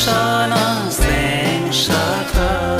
sana sen şaka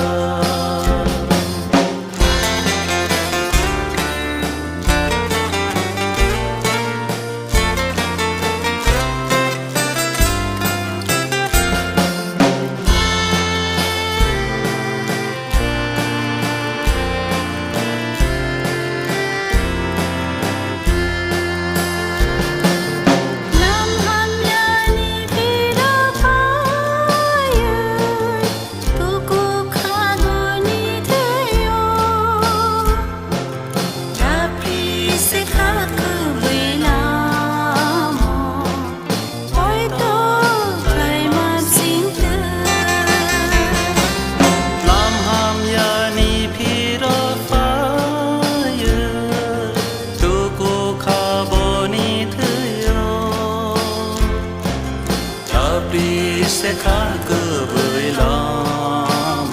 sẽ khá cơ với lòng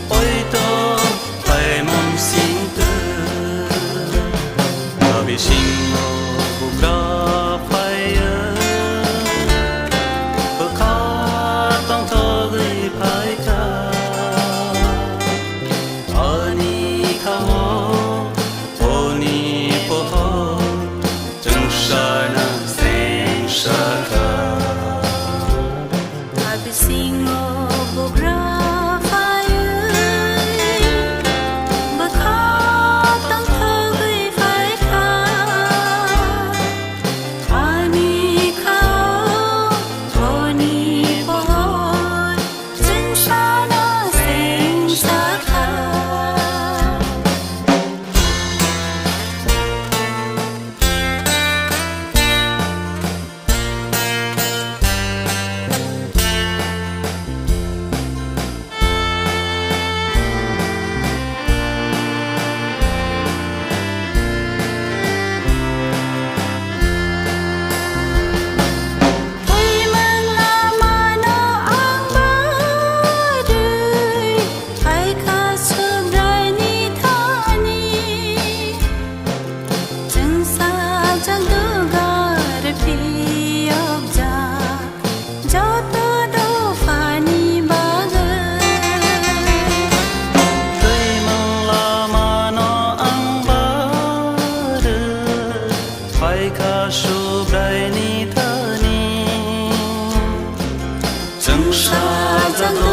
ôi tôi phải mong xin tư và vì sinh buộc đó phải ở khóต้องthơ gửi phải cả ở ni khao ô ni po chẳng sai na sen sa cả Singo bugra fire bậc khó tăng thơ gửi phải ca ani khao thoni boy chân sa na sen sa kha su brai ni thơ ni chẳng xa ra